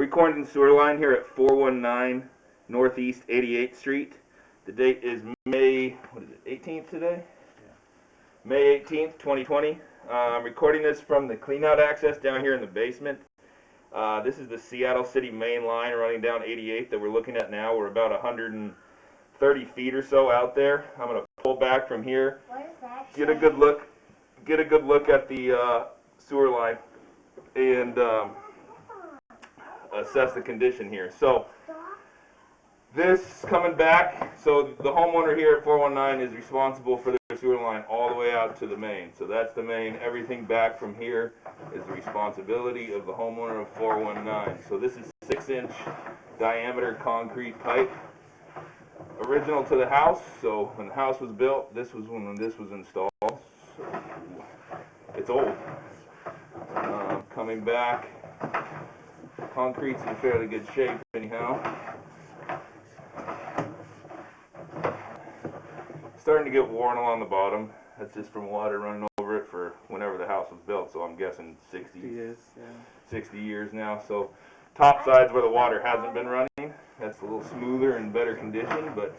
Recording sewer line here at 419 Northeast 88th Street. The date is May, 18th today? Yeah. May 18th, 2020. I'm recording this from the cleanout access down here in the basement. This is the Seattle City main line running down 88th that we're looking at now. We're about 130 feet or so out there. I'm going to pull back from here, get a good look at the sewer line, and assess the condition here. So this coming back, so the homeowner here at 419 is responsible for the sewer line all the way out to the main. So that's the main. Everything back from here is the responsibility of the homeowner of 419. So this is 6-inch diameter concrete pipe, original to the house. So when the house was built, this was when this was installed. So it's old. Coming back, concrete's in fairly good shape anyhow. Starting to get worn along the bottom. That's just from water running over it for whenever the house was built, so I'm guessing 60 years, yeah. 60 years now. So top sides where the water hasn't been running, that's a little smoother and better condition, but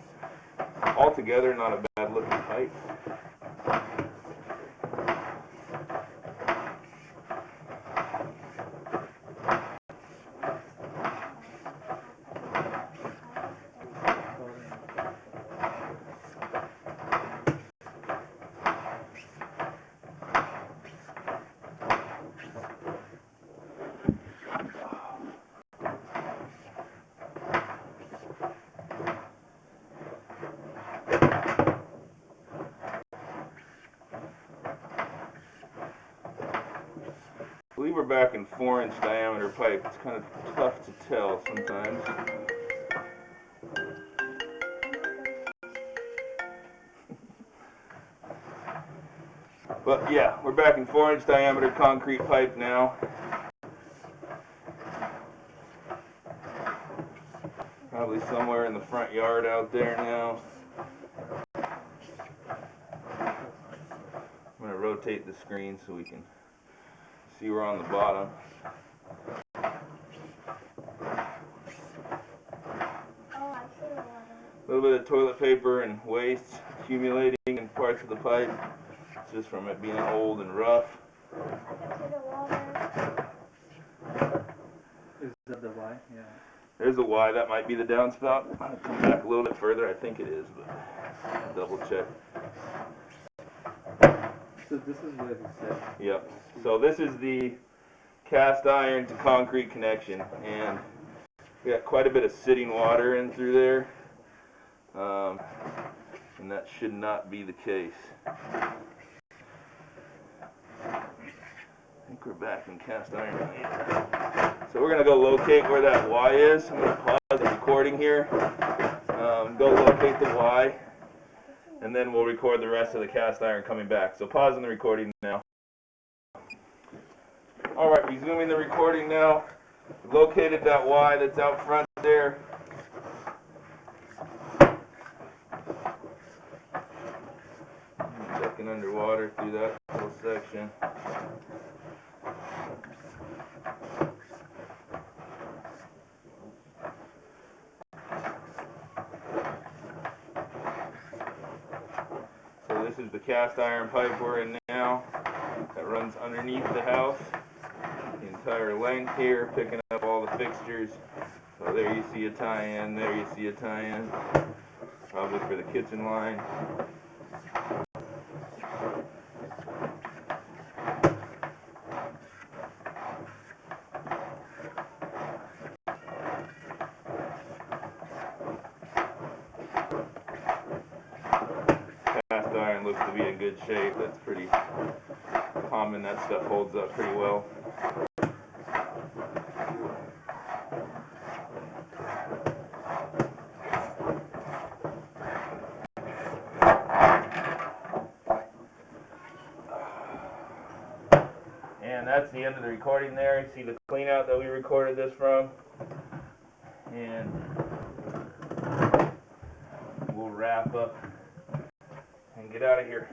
altogether not a bad looking pipe. I believe we're back in 4-inch diameter pipe. It's kind of tough to tell sometimes. But yeah, we're back in 4-inch diameter concrete pipe now. Probably somewhere in the front yard out there now. I'm going to rotate the screen so we can see we're on the bottom. A little bit of toilet paper and waste accumulating in parts of the pipe, just from it being old and rough. Is that the Y? Yeah. There's a Y. That might be the downspout. I'll come back a little bit further. I think it is, but I'll double check. So this is where he said. Yep. So this is the cast iron to concrete connection, and we got quite a bit of sitting water in through there, and that should not be the case. I think we're back in cast iron. So we're going to go locate where that Y is. I'm going to pause the recording here, go locate the Y, and then we'll record the rest of the cast iron coming back. So pausing the recording now. Alright, resuming the recording now. We've located that Y that's out front there. Checking underwater through that whole section. So this is the cast iron pipe we're in now that runs underneath the house. The entire length here, picking up all the fixtures. So there you see a tie-in, there you see a tie-in, probably for the kitchen line. Cast iron looks to be in good shape. That's pretty common. That stuff holds up pretty well. And that's the end of the recording there. You see the cleanout that we recorded this from. And we'll wrap up and get out of here.